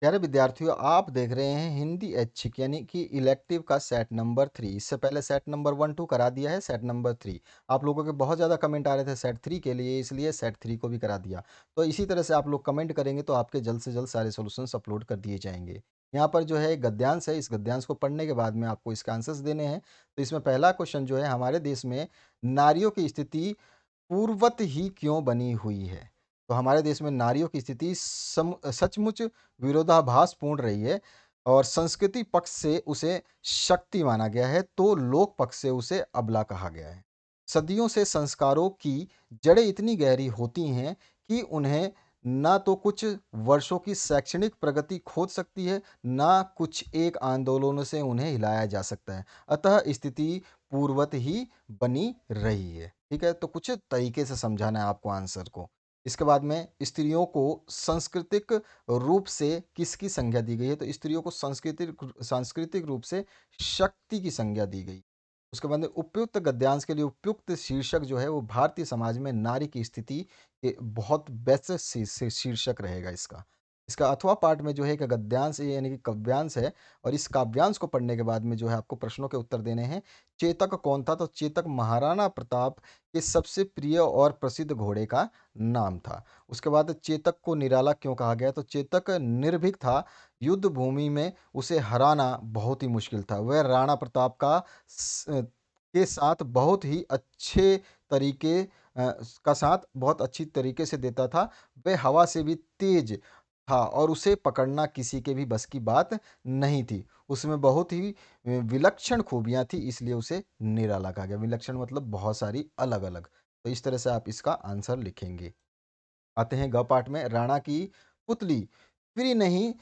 प्यारे विद्यार्थियों, आप देख रहे हैं हिंदी ऐच्छिक यानी कि इलेक्टिव का सेट नंबर 3। इससे पहले सेट नंबर 1-2 करा दिया है, सेट नंबर 3। आप लोगों के बहुत ज़्यादा कमेंट आ रहे थे सेट 3 के लिए, इसलिए सेट 3 को भी करा दिया। तो इसी तरह से आप लोग कमेंट करेंगे तो आपके जल्द से जल्द सारे सॉल्यूशंस अपलोड कर दिए जाएंगे। यहाँ पर जो है एक गद्यांश है, इस गद्यांश को पढ़ने के बाद में आपको इसके आंसर्स देने हैं। तो इसमें पहला क्वेश्चन जो है, हमारे देश में नारियों की स्थिति पूर्वत ही क्यों बनी हुई है? तो हमारे देश में नारियों की स्थिति सचमुच विरोधाभासपूर्ण रही है और संस्कृति पक्ष से उसे शक्ति माना गया है, तो लोक पक्ष से उसे अबला कहा गया है। सदियों से संस्कारों की जड़ें इतनी गहरी होती हैं कि उन्हें ना तो कुछ वर्षों की शैक्षणिक प्रगति खोद सकती है, ना कुछ एक आंदोलनों से उन्हें हिलाया जा सकता है। अतः स्थिति पूर्वत ही बनी रही है। ठीक है? तो कुछ तरीके से समझाना है आपको आंसर को। इसके बाद में स्त्रियों को सांस्कृतिक रूप से किसकी संज्ञा दी गई है? तो स्त्रियों को सांस्कृतिक सांस्कृतिक रूप से शक्ति की संज्ञा दी गई। उसके बाद में उपयुक्त गद्यांश के लिए उपयुक्त शीर्षक जो है वो भारतीय समाज में नारी की स्थिति के बहुत बेस्ट शीर्षक रहेगा इसका। इसका अथवा पाठ में जो है एक गद्यांश यानी कि काव्यांश है और इस काव्यांश को पढ़ने के बाद में जो है आपको प्रश्नों के उत्तर देने हैं। चेतक कौन था? तो चेतक महाराणा प्रताप के सबसे प्रिय और प्रसिद्ध घोड़े का नाम था। उसके बाद चेतक को निराला क्यों कहा गया? तो चेतक निर्भीक था, युद्ध भूमि में उसे हराना बहुत ही मुश्किल था। वह राणा प्रताप के साथ बहुत ही अच्छे तरीके का साथ बहुत अच्छी तरीके से देता था। वह हवा से भी तेज था और उसे पकड़ना किसी के भी बस की बात नहीं थी। उसमें बहुत ही विलक्षण खूबियाँ थी, इसलिए उसे निराला कहा गया। विलक्षण मतलब बहुत सारी अलग-अलग। तो इस तरह से आप इसका आंसर लिखेंगे। आते हैं ग पाठ में, राणा की पुतली फ्री नहीं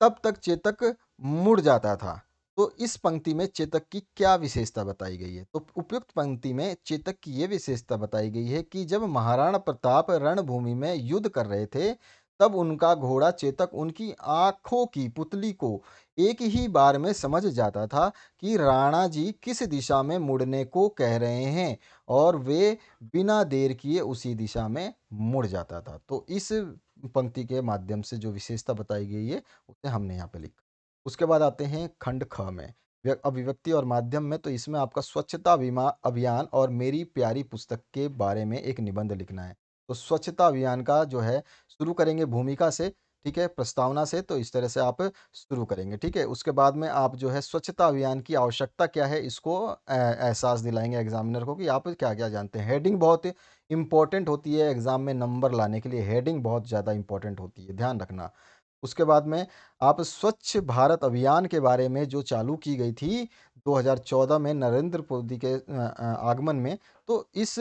तब तक चेतक मुड़ जाता था। तो इस पंक्ति में चेतक की क्या विशेषता बताई गई है? तो उपयुक्त पंक्ति में चेतक की ये विशेषता बताई गई है कि जब महाराणा प्रताप रणभूमि में युद्ध कर रहे थे, तब उनका घोड़ा चेतक उनकी आँखों की पुतली को एक ही बार में समझ जाता था कि राणा जी किस दिशा में मुड़ने को कह रहे हैं और वे बिना देर किए उसी दिशा में मुड़ जाता था। तो इस पंक्ति के माध्यम से जो विशेषता बताई गई है उसे हमने यहाँ पे लिखा। उसके बाद आते हैं खंड ख में, अभिव्यक्ति और माध्यम में। तो इसमें आपका स्वच्छता अभियान और मेरी प्यारी पुस्तक के बारे में एक निबंध लिखना है। तो स्वच्छता अभियान का जो है शुरू करेंगे भूमिका से, ठीक है, प्रस्तावना से। तो इस तरह से आप शुरू करेंगे, ठीक है। उसके बाद में आप जो है स्वच्छता अभियान की आवश्यकता क्या है इसको एहसास दिलाएंगे एग्जामिनर को कि आप क्या क्या जानते हैं। हेडिंग बहुत इंपॉर्टेंट होती है एग्जाम में नंबर लाने के लिए, हेडिंग बहुत ज़्यादा इंपॉर्टेंट होती है, ध्यान रखना। उसके बाद में आप स्वच्छ भारत अभियान के बारे में जो चालू की गई थी 2014 में नरेंद्र मोदी के आगमन में, तो इस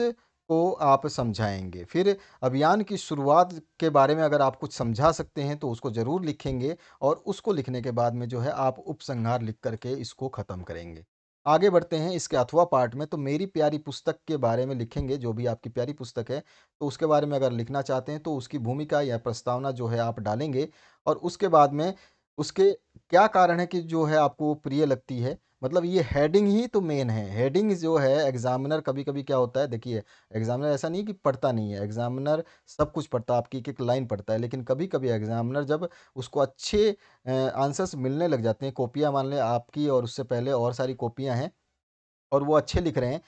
को आप समझाएंगे। फिर अभियान की शुरुआत के बारे में अगर आप कुछ समझा सकते हैं तो उसको ज़रूर लिखेंगे और उसको लिखने के बाद में जो है आप उपसंहार लिख करके इसको ख़त्म करेंगे। आगे बढ़ते हैं इसके अथवा पार्ट में। तो मेरी प्यारी पुस्तक के बारे में लिखेंगे, जो भी आपकी प्यारी पुस्तक है तो उसके बारे में अगर लिखना चाहते हैं तो उसकी भूमिका या प्रस्तावना जो है आप डालेंगे और उसके बाद में उसके क्या कारण है कि जो है आपको प्रिय लगती है। मतलब ये हेडिंग ही तो मेन है। हेडिंग जो है एग्जामिनर कभी-कभी क्या होता है, देखिए, एग्जामिनर ऐसा नहीं है कि पढ़ता नहीं है, एग्जामिनर सब कुछ पढ़ता है, आपकी एक-एक लाइन पढ़ता है। लेकिन कभी-कभी एग्जामिनर जब उसको अच्छे आंसर्स मिलने लग जाते हैं, कॉपियाँ मान लें आपकी और उससे पहले और सारी कॉपियाँ हैं और वो अच्छे लिख रहे हैं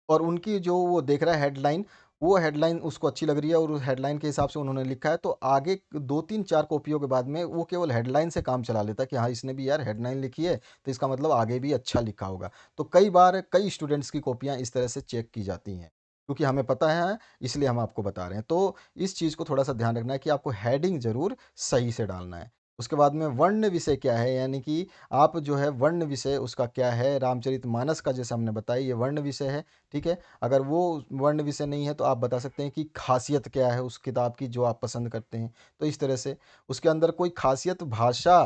और उनकी जो वो देख रहा है हेडलाइन, वो हेडलाइन उसको अच्छी लग रही है और उस हेडलाइन के हिसाब से उन्होंने लिखा है, तो आगे 2-3-4 कॉपियों के बाद में वो केवल हेडलाइन से काम चला लेता है कि हाँ, इसने भी यार हेडलाइन लिखी है, तो इसका मतलब आगे भी अच्छा लिखा होगा। तो कई बार कई स्टूडेंट्स की कॉपियाँ इस तरह से चेक की जाती हैं, क्योंकि हमें पता है इसलिए हम आपको बता रहे हैं। तो इस चीज़ को थोड़ा-सा ध्यान रखना है कि आपको हेडिंग ज़रूर सही से डालना है। उसके बाद में वर्ण विषय क्या है, यानी कि आप जो है वर्ण विषय उसका क्या है, रामचरितमानस का जैसे हमने बताया ये वर्ण विषय है, ठीक है। अगर वो वर्ण विषय नहीं है तो आप बता सकते हैं कि खासियत क्या है उस किताब की जो आप पसंद करते हैं। तो इस तरह से उसके अंदर कोई खासियत भाषा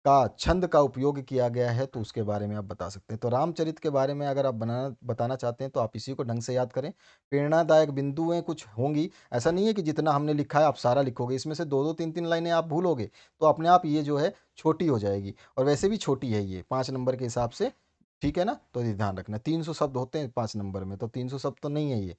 का छंद का उपयोग किया गया है तो उसके बारे में आप बता सकते हैं। तो रामचरित के बारे में अगर आप बनाना बताना चाहते हैं तो आप इसी को ढंग से याद करें। प्रेरणादायक बिंदुएं कुछ होंगी, ऐसा नहीं है कि जितना हमने लिखा है आप सारा लिखोगे, इसमें से दो दो तीन तीन लाइनें आप भूलोगे तो अपने आप ये जो है छोटी हो जाएगी और वैसे भी छोटी है ये 5 नंबर के हिसाब से, ठीक है ना। तो ये ध्यान रखना 300 शब्द होते हैं 5 नंबर में, तो 300 शब्द तो नहीं है ये।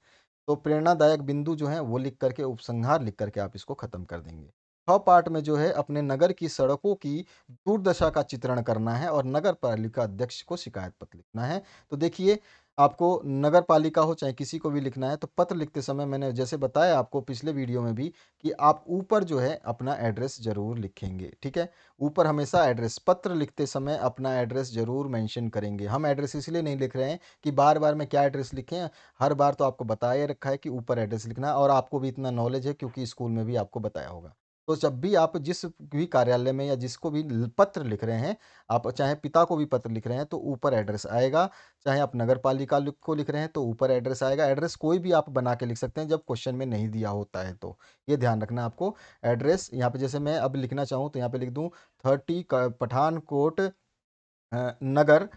तो प्रेरणादायक बिंदु जो है वो लिख करके उपसंहार लिख करके आप इसको खत्म कर देंगे। ख पार्ट में जो है अपने नगर की सड़कों की दुर्दशा का चित्रण करना है और नगर पालिका अध्यक्ष को शिकायत पत्र लिखना है। तो देखिए, आपको नगर पालिका हो चाहे किसी को भी लिखना है तो पत्र लिखते समय मैंने जैसे बताया आपको पिछले वीडियो में भी कि आप ऊपर जो है अपना एड्रेस ज़रूर लिखेंगे, ठीक है? ऊपर हमेशा एड्रेस पत्र लिखते समय अपना एड्रेस ज़रूर मेंशन करेंगे। हम एड्रेस इसलिए नहीं लिख रहे हैं कि बार-बार मैं क्या एड्रेस लिखें, हर बार तो आपको बताया रखा है कि ऊपर एड्रेस लिखना है और आपको भी इतना नॉलेज है क्योंकि स्कूल में भी आपको बताया होगा। तो जब भी आप जिस भी कार्यालय में या जिसको भी पत्र लिख रहे हैं, आप चाहे पिता को भी पत्र लिख रहे हैं तो ऊपर एड्रेस आएगा, चाहे आप नगर पालिका को लिख रहे हैं तो ऊपर एड्रेस आएगा। एड्रेस कोई भी आप बना के लिख सकते हैं जब क्वेश्चन में नहीं दिया होता है तो ये ध्यान रखना आपको। एड्रेस यहाँ पे जैसे मैं अब लिखना चाहूँ तो यहाँ पे लिख दूँ 30 पठानकोट नगर,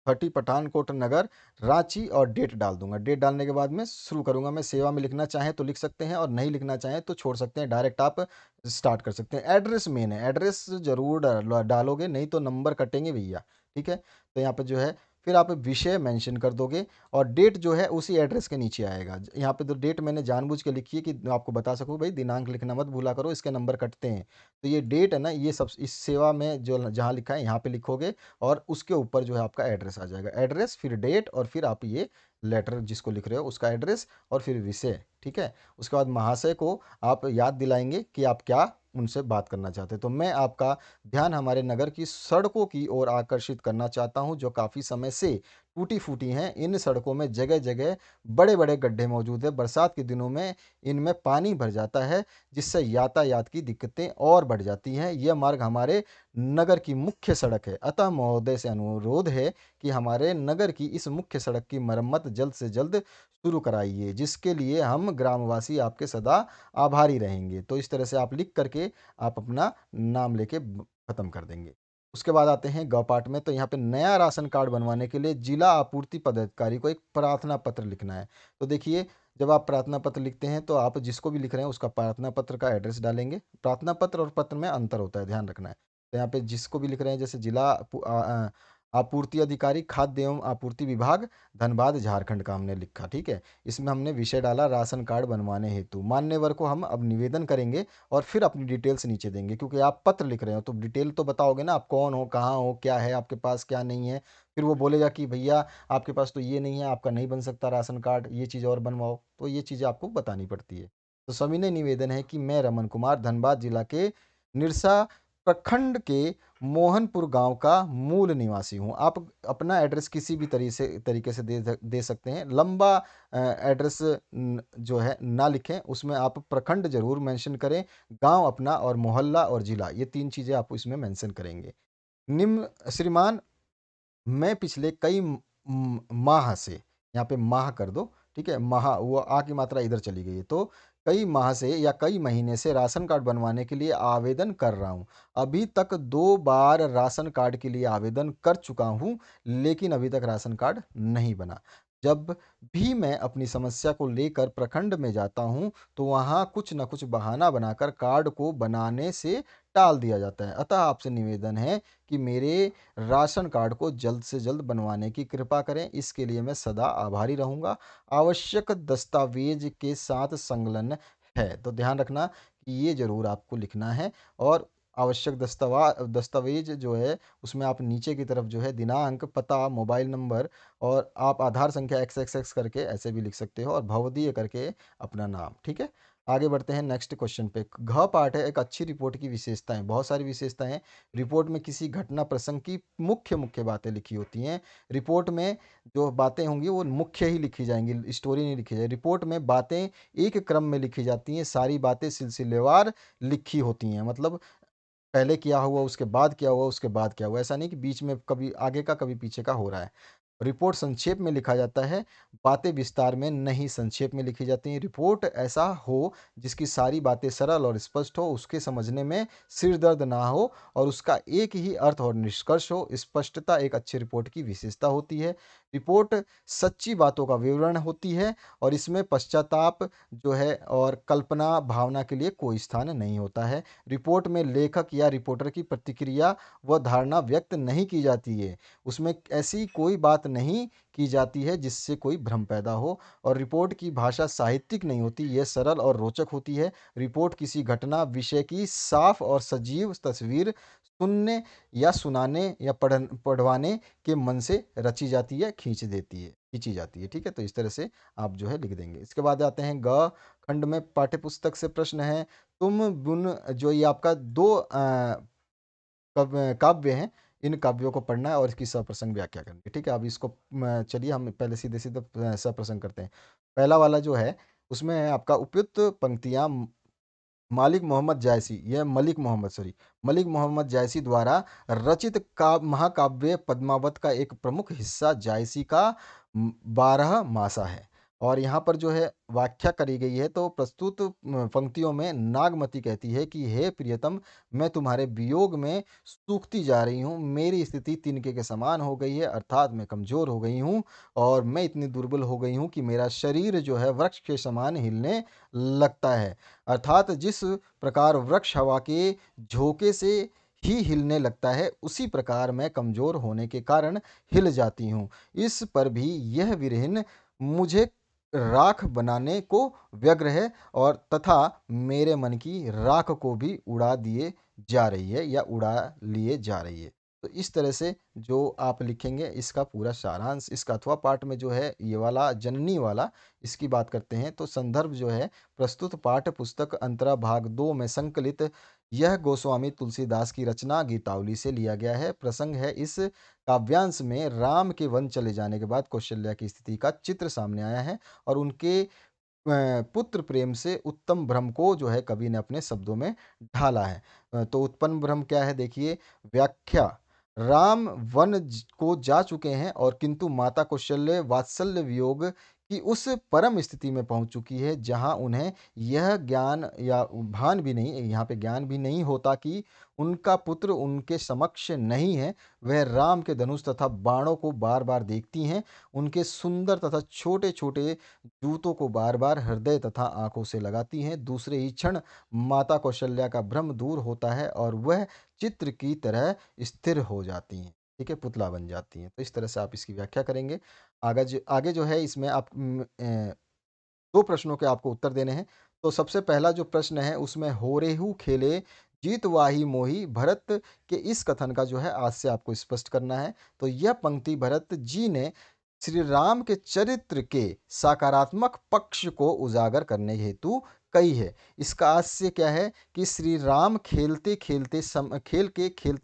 30 पठानकोट नगर, रांची और डेट डाल दूंगा। डेट डालने के बाद मैं शुरू करूंगा। मैं सेवा में लिखना चाहें तो लिख सकते हैं और नहीं लिखना चाहें तो छोड़ सकते हैं। डायरेक्ट आप स्टार्ट कर सकते हैं। एड्रेस मेन है, एड्रेस जरूर डालोगे नहीं तो नंबर कटेंगे भैया, ठीक है? तो यहाँ पे जो है फिर आप विषय मेंशन कर दोगे और डेट जो है उसी एड्रेस के नीचे आएगा। यहाँ पे तो डेट मैंने जानबूझ के लिखी है कि आपको बता सकूँ भाई दिनांक लिखना मत भूला करो, इसके नंबर कटते हैं। तो ये डेट है ना, ये सब इस सेवा में जो जहाँ लिखा है यहाँ पे लिखोगे और उसके ऊपर जो है आपका एड्रेस आ जाएगा। एड्रेस फिर डेट और फिर आप ये लेटर जिसको लिख रहे हो उसका एड्रेस और फिर विषय, ठीक है? उसके बाद महाशय को आप याद दिलाएंगे कि आप क्या उनसे बात करना चाहते हैं। तो मैं आपका ध्यान हमारे नगर की सड़कों की ओर आकर्षित करना चाहता हूं जो काफ़ी समय से टूटी फूटी हैं। इन सड़कों में जगह जगह बड़े बड़े गड्ढे मौजूद है। बरसात के दिनों में इनमें पानी भर जाता है जिससे यातायात की दिक्कतें और बढ़ जाती हैं। यह मार्ग हमारे नगर की मुख्य सड़क है, अतः महोदय से अनुरोध है कि हमारे नगर की इस मुख्य सड़क की मरम्मत जल्द से जल्द शुरू कराइए, जिसके लिए हम ग्रामवासी आपके सदा आभारी रहेंगे। तो इस तरह से आप लिख करके आप अपना नाम लेके खत्म कर देंगे। उसके बाद आते हैं ग पार्ट में। तो यहाँ पे नया राशन कार्ड बनवाने के लिए जिला आपूर्ति पदाधिकारी को एक प्रार्थना पत्र लिखना है। तो देखिए, जब आप प्रार्थना पत्र लिखते हैं तो आप जिसको भी लिख रहे हैं उसका प्रार्थना पत्र का एड्रेस डालेंगे। प्रार्थना पत्र और पत्र में अंतर होता है, ध्यान रखना है। तो यहाँ पे जिसको भी लिख रहे हैं जैसे जिला आपूर्ति अधिकारी खाद्य एवं आपूर्ति विभाग धनबाद झारखंड का हमने लिखा, ठीक है? इसमें हमने विषय डाला राशन कार्ड बनवाने हेतु। मान्यवर को हम अब निवेदन करेंगे और फिर अपनी डिटेल्स नीचे देंगे क्योंकि आप पत्र लिख रहे हो तो डिटेल तो बताओगे ना, आप कौन हो, कहाँ हो, क्या है आपके पास, क्या नहीं है। फिर वो बोलेगा कि भैया आपके पास तो ये नहीं है, आपका नहीं बन सकता राशन कार्ड, ये चीज़ और बनवाओ। तो ये चीज़ें आपको बतानी पड़ती है। तो सविनय निवेदन है कि मैं रमन कुमार धनबाद जिला के निरसा प्रखंड के मोहनपुर गांव का मूल निवासी हूं। आप अपना एड्रेस किसी भी तरीके से दे सकते हैं। लंबा एड्रेस जो है ना लिखें, उसमें आप प्रखंड जरूर मेंशन करें। गांव अपना और मोहल्ला और जिला, ये तीन चीज़ें आप इसमें मेंशन करेंगे। निम्न श्रीमान, मैं पिछले कई माह से, यहाँ पे माह कर दो, ठीक है? माह, वो आ की मात्रा इधर चली गई है। तो कई माह से या कई महीने से राशन कार्ड बनवाने के लिए आवेदन कर रहा हूँ। अभी तक 2 बार राशन कार्ड के लिए आवेदन कर चुका हूँ लेकिन अभी तक राशन कार्ड नहीं बना। जब भी मैं अपनी समस्या को लेकर प्रखंड में जाता हूँ तो वहाँ कुछ न कुछ बहाना बनाकर कार्ड को बनाने से टाल दिया जाता है। अतः आपसे निवेदन है कि मेरे राशन कार्ड को जल्द से जल्द बनवाने की कृपा करें। इसके लिए मैं सदा आभारी रहूँगा। आवश्यक दस्तावेज के साथ संलग्न है। तो ध्यान रखना कि ये ज़रूर आपको लिखना है और आवश्यक दस्तावेज जो है उसमें आप नीचे की तरफ जो है दिनांक, पता, मोबाइल नंबर और आप आधार संख्या XXX करके ऐसे भी लिख सकते हो और भवदीय करके अपना नाम, ठीक है? आगे बढ़ते हैं नेक्स्ट क्वेश्चन पे। घ पार्ट है एक अच्छी रिपोर्ट की विशेषताएं। बहुत सारी विशेषताएं हैं। रिपोर्ट में किसी घटना प्रसंग की मुख्य मुख्य बातें लिखी होती हैं। रिपोर्ट में जो बातें होंगी वो मुख्य ही लिखी जाएंगी, स्टोरी नहीं लिखी जाएगी। रिपोर्ट में बातें एक क्रम में लिखी जाती हैं, सारी बातें सिलसिलेवार लिखी होती हैं। मतलब पहले क्या हुआ, उसके बाद क्या हुआ, उसके बाद क्या हुआ, ऐसा नहीं कि बीच में कभी आगे का कभी पीछे का हो रहा है। रिपोर्ट संक्षेप में लिखा जाता है, बातें विस्तार में नहीं संक्षेप में लिखी जाती हैं। रिपोर्ट ऐसा हो जिसकी सारी बातें सरल और स्पष्ट हो, उसके समझने में सिर दर्द ना हो और उसका एक ही अर्थ और निष्कर्ष हो। स्पष्टता एक अच्छी रिपोर्ट की विशेषता होती है। रिपोर्ट सच्ची बातों का विवरण होती है और इसमें पश्चाताप जो है और कल्पना भावना के लिए कोई स्थान नहीं होता है। रिपोर्ट में लेखक या रिपोर्टर की प्रतिक्रिया व धारणा व्यक्त नहीं की जाती है। उसमें ऐसी कोई बात नहीं की जाती है जिससे कोई भ्रम पैदा हो और रिपोर्ट की भाषा साहित्यिक नहीं होती, यह सरल और रोचक होती है। रिपोर्ट किसी घटना विषय की साफ और सजीव तस्वीर सुनने या सुनाने या पढ़वाने के मन से रची जाती है, खींची जाती है। ठीक है, तो इस तरह से आप जो है लिख देंगे। इसके बाद आते हैं ग खंड में पाठ्यपुस्तक से प्रश्न है। तुम बुन जो ये आपका दो काव्य हैं, इन काव्यों को पढ़ना है और इसकी सप्रसंग व्याख्या करनी है। ठीक है, अब इसको चलिए हम पहले सीधे सीधे सप्रसंग करते हैं। पहला वाला जो है उसमें है आपका उपयुक्त पंक्तियां मालिक मोहम्मद जायसी, यह मलिक मोहम्मद सॉरी मलिक मोहम्मद जायसी द्वारा रचित महाकाव्य पद्मावत का एक प्रमुख हिस्सा जायसी का 12 मासा है। और यहाँ पर जो है व्याख्या करी गई है, तो प्रस्तुत पंक्तियों में नागमती कहती है कि हे प्रियतम, मैं तुम्हारे वियोग में सूखती जा रही हूँ, मेरी स्थिति तिनके के समान हो गई है, अर्थात मैं कमजोर हो गई हूँ और मैं इतनी दुर्बल हो गई हूँ कि मेरा शरीर जो है वृक्ष के समान हिलने लगता है। अर्थात जिस प्रकार वृक्ष हवा के झोंके से ही हिलने लगता है, उसी प्रकार मैं कमजोर होने के कारण हिल जाती हूँ। इस पर भी यह विरहिन मुझे राख बनाने को व्यग्र है और तथा मेरे मन की राख को भी उड़ा दिए जा रही है या उड़ा लिए जा रही है। तो इस तरह से जो आप लिखेंगे इसका पूरा सारांश इसका अथवा पाठ में जो है ये वाला जननी वाला इसकी बात करते हैं, तो संदर्भ जो है प्रस्तुत पाठ्य पुस्तक अंतरा भाग 2 में संकलित यह गोस्वामी तुलसीदास की रचना गीतावली से लिया गया है। प्रसंग है इस काव्यांश में राम के वन चले जाने के बाद कौशल्या की स्थिति का चित्र सामने आया है और उनके पुत्र प्रेम से उत्तम भ्रम को जो है कवि ने अपने शब्दों में ढाला है। तो उत्पन्न भ्रम क्या है देखिए, व्याख्या। राम को जा चुके हैं और किंतु माता कौशल्य वात्सल्य वियोग की उस परम स्थिति में पहुंच चुकी है जहां उन्हें यह ज्ञान या भान भी नहीं, यहाँ पे ज्ञान भी नहीं होता कि उनका पुत्र उनके समक्ष नहीं है। वह राम के धनुष तथा बाणों को बार बार देखती हैं, उनके सुंदर तथा छोटे छोटे जूतों को बार बार हृदय तथा आंखों से लगाती हैं। दूसरे ही क्षण माता कौशल्या का भ्रम दूर होता है और वह चित्र की तरह स्थिर हो जाती हैं। ठीक है, पुतला बन जाती हैं। तो इस तरह से आप इसकी व्याख्या करेंगे। आगे जो है इसमें आप दो प्रश्नों के आपको उत्तर देने हैं। तो सबसे पहला जो प्रश्न है उसमें हो रेहू खेले जीत वाही मोही, भरत के इस कथन का जो है आज से आपको स्पष्ट करना है। तो यह पंक्ति भरत जी ने श्री राम के चरित्र के सकारात्मक पक्ष को उजागर करने हेतु कही है। इसका आशय क्या है कि श्री राम खेलते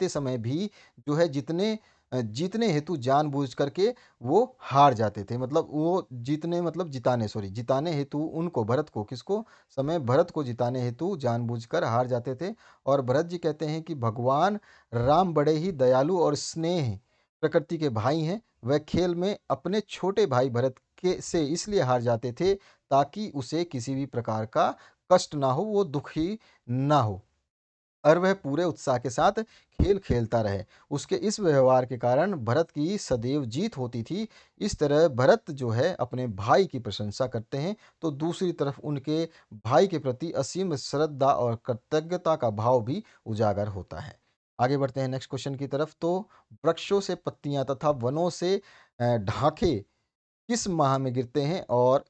समय भी जो है जीतने हेतु जानबूझ करके वो हार जाते थे। मतलब वो जीतने मतलब जिताने सॉरी जिताने हेतु उनको भरत को किसको समय भरत को जिताने हेतु जानबूझकर हार जाते थे। और भरत जी कहते हैं कि भगवान राम बड़े ही दयालु और स्नेह प्रकृति के भाई हैं। वह खेल में अपने छोटे भाई भरत के से इसलिए हार जाते थे ताकि उसे किसी भी प्रकार का कष्ट ना हो, वो दुखी ना हो और वह पूरे उत्साह के साथ खेल खेलता रहे। उसके इस व्यवहार के कारण भरत की सदैव जीत होती थी। इस तरह भरत जो है अपने भाई की प्रशंसा करते हैं, तो दूसरी तरफ उनके भाई के प्रति असीम श्रद्धा और कृतज्ञता का भाव भी उजागर होता है। आगे बढ़ते हैं नेक्स्ट क्वेश्चन की तरफ। तो वृक्षों से पत्तियां तथा वनों से ढांके किस माह में गिरते हैं और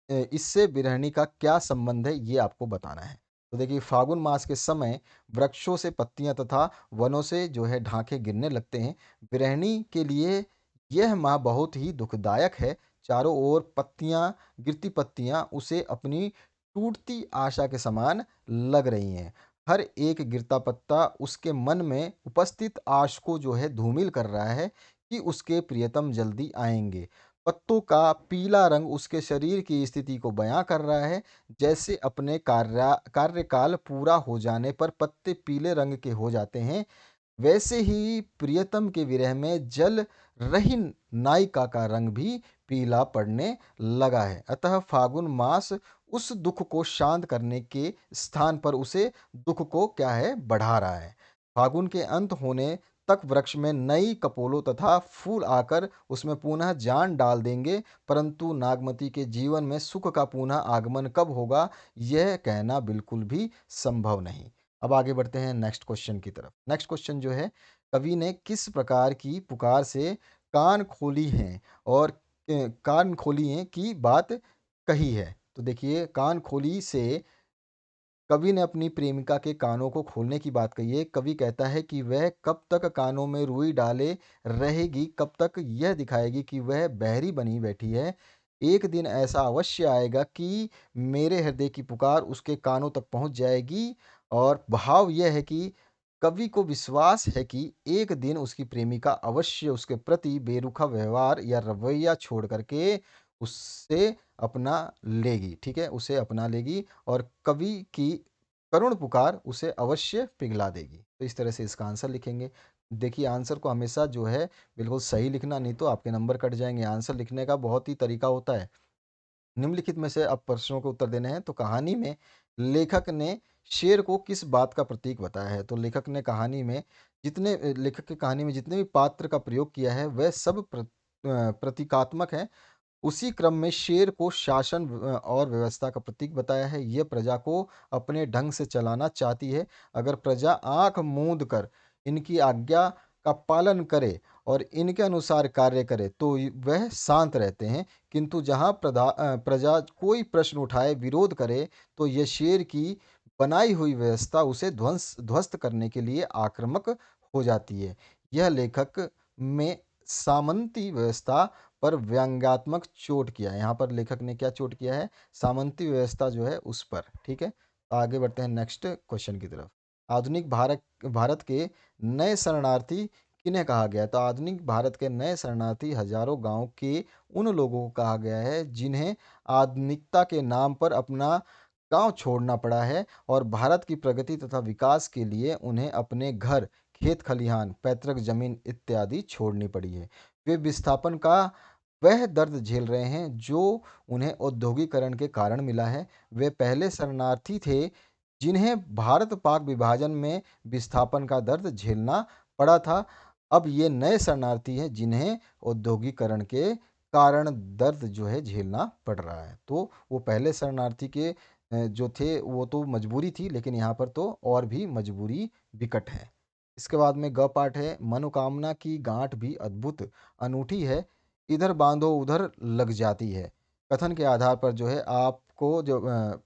इससे बिरहनी का क्या संबंध है, ये आपको बताना है। तो देखिए फागुन मास के समय वृक्षों से पत्तियां तथा वनों से जो है ढांके गिरने लगते हैं। बिरहनी के लिए यह माह बहुत ही दुखदायक है। चारों ओर गिरती पत्तियां उसे अपनी टूटती आशा के समान लग रही हैं। हर एक गिरता पत्ता उसके मन में उपस्थित आश को जो है धूमिल कर रहा है कि उसके प्रियतम जल्दी आएंगे। पत्तों का पीला रंग उसके शरीर की स्थिति को बयां कर रहा है। जैसे अपने कार्यकाल पूरा हो जाने पर पत्ते पीले रंग के हो जाते हैं, वैसे ही प्रियतम के विरह में जल रही नायिका का रंग भी पीला पड़ने लगा है। अतः फागुन मास उस दुख को शांत करने के स्थान पर उसे दुख को क्या है बढ़ा रहा है। फागुन के अंत होने तक वृक्ष में नई कपोलों तथा फूल आकर उसमें पुनः जान डाल देंगे, परंतु नागमती के जीवन में सुख का पुनः आगमन कब होगा, यह कहना बिल्कुल भी संभव नहीं। अब आगे बढ़ते हैं नेक्स्ट क्वेश्चन की तरफ। नेक्स्ट क्वेश्चन जो है, कवि ने किस प्रकार की पुकार से कान खोली हैं और कान खोली हैं की बात कही है। तो देखिए, कान खोली से कवि ने अपनी प्रेमिका के कानों को खोलने की बात कही है। कवि कहता है कि वह कब तक कानों में रुई डाले रहेगी, कब तक यह दिखाएगी कि वह बहरी बनी बैठी है। एक दिन ऐसा अवश्य आएगा कि मेरे हृदय की पुकार उसके कानों तक पहुंच जाएगी। और भाव यह है कि कवि को विश्वास है कि एक दिन उसकी प्रेमिका अवश्य उसके प्रति बेरुखा व्यवहार या रवैया छोड़ करके उससे अपना लेगी, ठीक है, उसे अपना लेगी और कवि की करुण पुकार उसे अवश्य पिघला देगी। तो इस तरह से इसका आंसर लिखेंगे। देखिए, आंसर को हमेशा जो है बिल्कुल सही लिखना, नहीं तो आपके नंबर कट जाएंगे। आंसर लिखने का बहुत ही तरीका होता है। निम्नलिखित में से अब प्रश्नों के उत्तर देने हैं। तो कहानी में लेखक ने शेर को किस बात का प्रतीक बताया है। तो लेखक ने कहानी में लेखक की कहानी में जितने भी पात्र का प्रयोग किया है वह सब प्रतीकात्मक हैं। उसी क्रम में शेर को शासन और व्यवस्था का प्रतीक बताया है। यह प्रजा को अपने ढंग से चलाना चाहती है। अगर प्रजा आंख मूंद कर इनकी आज्ञा का पालन करे और इनके अनुसार कार्य करे तो वह शांत रहते हैं, किंतु जहाँ प्रजा कोई प्रश्न उठाए, विरोध करे, तो यह शेर की बनाई हुई व्यवस्था उसे ध्वस्त करने के लिए आक्रामक हो जाती है। यह लेखक में सामंती व्यवस्था पर व्यंग्यात्मक चोट किया है। यहाँ पर लेखक ने क्या चोट किया है, सामंती व्यवस्था जो है उस पर, ठीक है। तो आगे बढ़ते हैं नेक्स्ट क्वेश्चन की तरफ। आधुनिक भारत भारत के नए शरणार्थी किन्हें कहा गया है? तो आधुनिक भारत के नए शरणार्थी हजारों गांव के उन लोगों को कहा गया है जिन्हें आधुनिकता के नाम पर अपना गांव छोड़ना पड़ा है और भारत की प्रगति तथा विकास के लिए उन्हें अपने घर, खेत खलिहान, पैतृक जमीन इत्यादि छोड़नी पड़ी है। वे विस्थापन का वह दर्द झेल रहे हैं जो उन्हें औद्योगिकरण के कारण मिला है। वे पहले शरणार्थी थे जिन्हें भारत पाक विभाजन में विस्थापन का दर्द झेलना पड़ा था। अब ये नए शरणार्थी हैं जिन्हें औद्योगिकरण के कारण दर्द जो है झेलना पड़ रहा है। तो वो पहले शरणार्थी के जो थे वो तो मजबूरी थी, लेकिन यहाँ पर तो और भी मजबूरी विकट है। इसके बाद में ग पाठ है, मनोकामना की गांठ भी अद्भुत अनूठी है, इधर बांधो उधर लग जाती है। कथन के आधार पर जो है आपको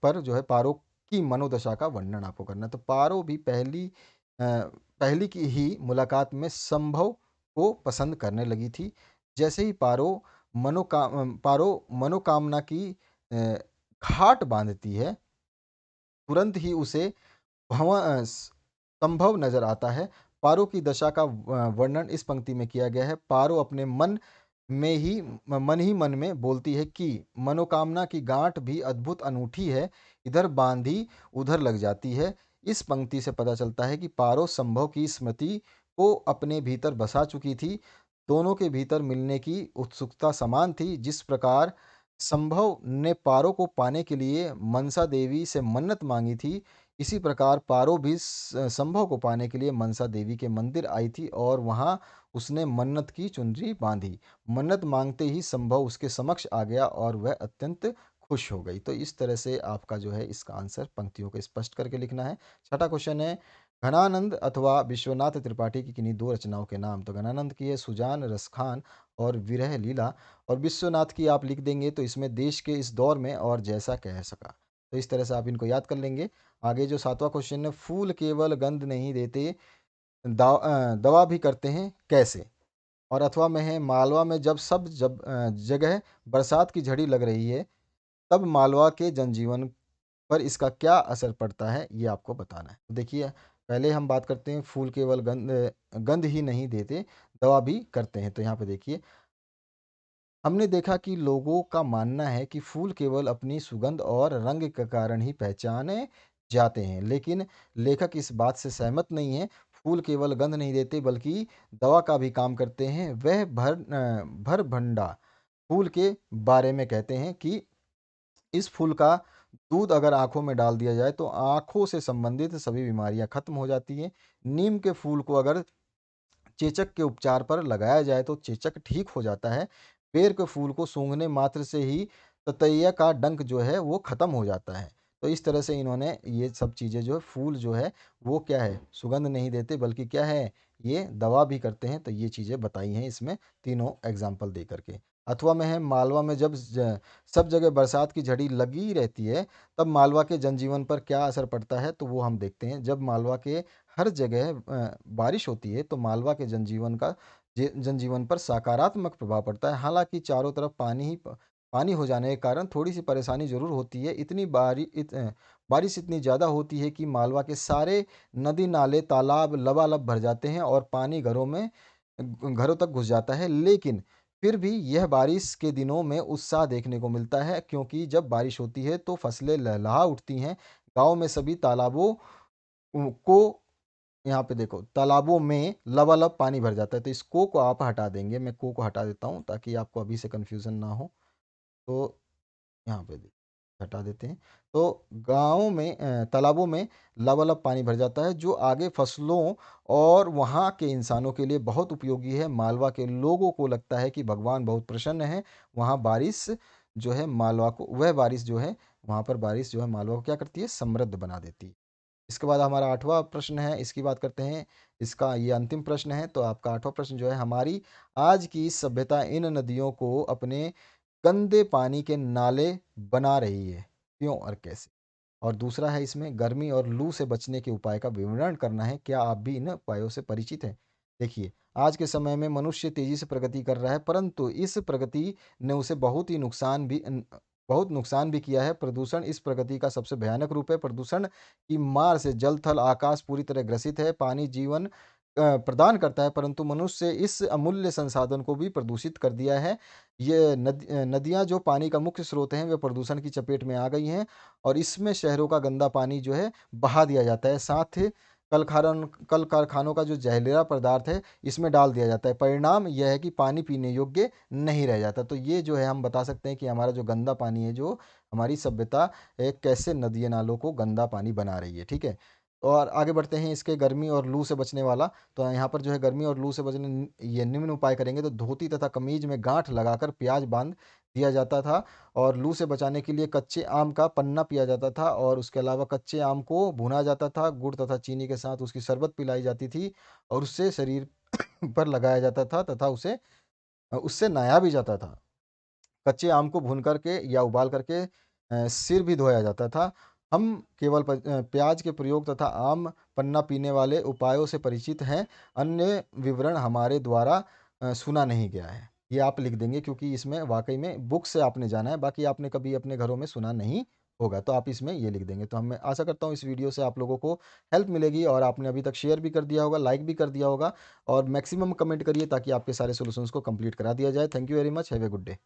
पर जो है पारो की मनोदशा का वर्णन आपको करना है। तो पारो भी पहली की ही मुलाकात में संभव को पसंद करने लगी थी। जैसे ही पारो मनोकामना की अ, घाट बांधती है, तुरंत ही उसे संभव नजर आता है। पारो की दशा का वर्णन इस पंक्ति में किया गया है। पारो अपने मन ही मन में बोलती है कि मनोकामना की गांठ भी अद्भुत अनूठी है, इधर बांधी उधर लग जाती है। इस पंक्ति से पता चलता है कि पारो संभव की स्मृति को अपने भीतर बसा चुकी थी। दोनों के भीतर मिलने की उत्सुकता समान थी। जिस प्रकार संभव ने पारो को पाने के लिए मनसा देवी से मन्नत मांगी थी, इसी प्रकार पारो भी संभव को पाने के लिए मनसा देवी के मंदिर आई थी और वहां उसने मन्नत की चुनरी बांधी। मन्नत मांगते ही संभव उसके समक्ष आ गया और वह अत्यंत खुश हो गई। तो इस तरह से आपका जो है इसका आंसर पंक्तियों को स्पष्ट करके लिखना है। छठा क्वेश्चन है, घनानंद अथवा विश्वनाथ त्रिपाठी की किन्हीं दो रचनाओं के नाम। तो घनानंद की है सुजान रसखान और विरह लीला, और विश्वनाथ की आप लिख देंगे तो इसमें देश के इस दौर में और जैसा कह सका। तो इस तरह से आप इनको याद कर लेंगे। आगे जो सातवां क्वेश्चन है, फूल केवल गंध नहीं देते, दवा भी करते हैं कैसे। और अथवा में है, मालवा में जब जगह बरसात की झड़ी लग रही है, तब मालवा के जनजीवन पर इसका क्या असर पड़ता है, ये आपको बताना है। तो देखिए, पहले हम बात करते हैं फूल केवल गंध ही नहीं देते, दवा भी करते हैं। तो यहाँ पे देखिए, हमने देखा कि लोगों का मानना है कि फूल केवल अपनी सुगंध और रंग के कारण ही पहचाने जाते हैं, लेकिन लेखक इस बात से सहमत नहीं है। फूल केवल गंध नहीं देते बल्कि दवा का भी काम करते हैं। वह भर भंडा फूल के बारे में कहते हैं कि इस फूल का दूध अगर आँखों में डाल दिया जाए तो आँखों से संबंधित सभी बीमारियाँ खत्म हो जाती हैं। नीम के फूल को अगर चेचक के उपचार पर लगाया जाए तो चेचक ठीक हो जाता है। बेर के फूल को सूंघने मात्र से ही ततैया का डंक जो है वो खत्म हो जाता है। तो इस तरह से इन्होंने ये सब चीज़ें जो है फूल जो है वो क्या है सुगंध नहीं देते बल्कि क्या है ये दवा भी करते हैं। तो ये चीज़ें बताई हैं इसमें तीनों एग्ज़ाम्पल दे कर के। अथवा में है मालवा में जब सब जगह बरसात की झड़ी लगी रहती है तब मालवा के जनजीवन पर क्या असर पड़ता है तो वो हम देखते हैं। जब मालवा के हर जगह बारिश होती है तो मालवा के जनजीवन पर सकारात्मक प्रभाव पड़ता है। हालांकि चारों तरफ पानी हो जाने के कारण थोड़ी सी परेशानी जरूर होती है। बारिश इतनी ज़्यादा होती है कि मालवा के सारे नदी नाले तालाब लबालब भर जाते हैं और पानी घरों तक घुस जाता है। लेकिन फिर भी यह बारिश के दिनों में उत्साह देखने को मिलता है क्योंकि जब बारिश होती है तो फसलें लहलहा उठती हैं। गांव में सभी तालाबों को यहाँ पे देखो तालाबों में लबालब पानी भर जाता है। तो इस को आप हटा देंगे, मैं को हटा देता हूँ ताकि आपको अभी से कंफ्यूजन ना हो। तो यहाँ पे हटा देते हैं। तो गाँव में तालाबों में लबालब पानी भर जाता है जो आगे फसलों और वहाँ के इंसानों के लिए बहुत उपयोगी है। मालवा के लोगों को लगता है कि भगवान बहुत प्रसन्न है। वहाँ बारिश जो है मालवा को वह बारिश जो है वहाँ पर बारिश जो है मालवा को क्या करती है समृद्ध बना देती है। इसके बाद हमारा 8वां प्रश्न है, इसकी बात करते हैं। इसका ये अंतिम प्रश्न है, तो आपका 8वां प्रश्न जो है, हमारी आज की सभ्यता इन नदियों को अपने गंदे पानी के नाले बना रही है, क्यों और कैसे? और दूसरा है इसमें गर्मी और लू से बचने के उपाय का विवरण करना है, क्या आप भी इन उपायों से परिचित हैं? देखिए, आज के समय में मनुष्य तेजी से प्रगति कर रहा है, परंतु इस प्रगति ने उसे बहुत नुकसान भी किया है। प्रदूषण इस प्रगति का सबसे भयानक रूप है। प्रदूषण की मार से जल, थल, आकाश पूरी तरह ग्रसित है। पानी जीवन प्रदान करता है, परंतु मनुष्य इस अमूल्य संसाधन को भी प्रदूषित कर दिया है। ये नदियाँ जो पानी का मुख्य स्रोत हैं, वे प्रदूषण की चपेट में आ गई हैं और इसमें शहरों का गंदा पानी जो है बहा दिया जाता है। साथ ही कल कारखानों का जो जहरीला पदार्थ है इसमें डाल दिया जाता है। परिणाम यह है कि पानी पीने योग्य नहीं रह जाता। तो ये जो है हम बता सकते हैं कि हमारा जो गंदा पानी है, जो हमारी सभ्यता कैसे नदियों नालों को गंदा पानी बना रही है। ठीक है। और आगे बढ़ते हैं इसके गर्मी और लू से बचने वाला। तो यहाँ पर जो है गर्मी और लू से बचने ये निम्न उपाय करेंगे। तो धोती तथा कमीज में गांठ लगाकर प्याज बांध दिया जाता था और लू से बचाने के लिए कच्चे आम का पन्ना पिया जाता था और उसके अलावा कच्चे आम को भुना जाता था, गुड़ तथा चीनी के साथ उसकी शरबत पिलाई जाती थी और उससे शरीर पर लगाया जाता था तथा उससे नहाया भी जाता था। कच्चे आम को भून करके या उबाल करके सिर भी धोया जाता था। हम केवल प्याज के प्रयोग तथा आम पन्ना पीने वाले उपायों से परिचित हैं। अन्य विवरण हमारे द्वारा सुना नहीं गया है। ये आप लिख देंगे क्योंकि इसमें वाकई में बुक से आपने जाना है, बाकी आपने कभी अपने घरों में सुना नहीं होगा। तो आप इसमें ये लिख देंगे। तो हम मैं आशा करता हूँ इस वीडियो से आप लोगों को हेल्प मिलेगी और आपने अभी तक शेयर भी कर दिया होगा, लाइक भी कर दिया होगा और मैक्सिमम कमेंट करिए ताकि आपके सारे सॉल्यूशंस को कंप्लीट करा दिया जाए। Thank you very much. Have a good day.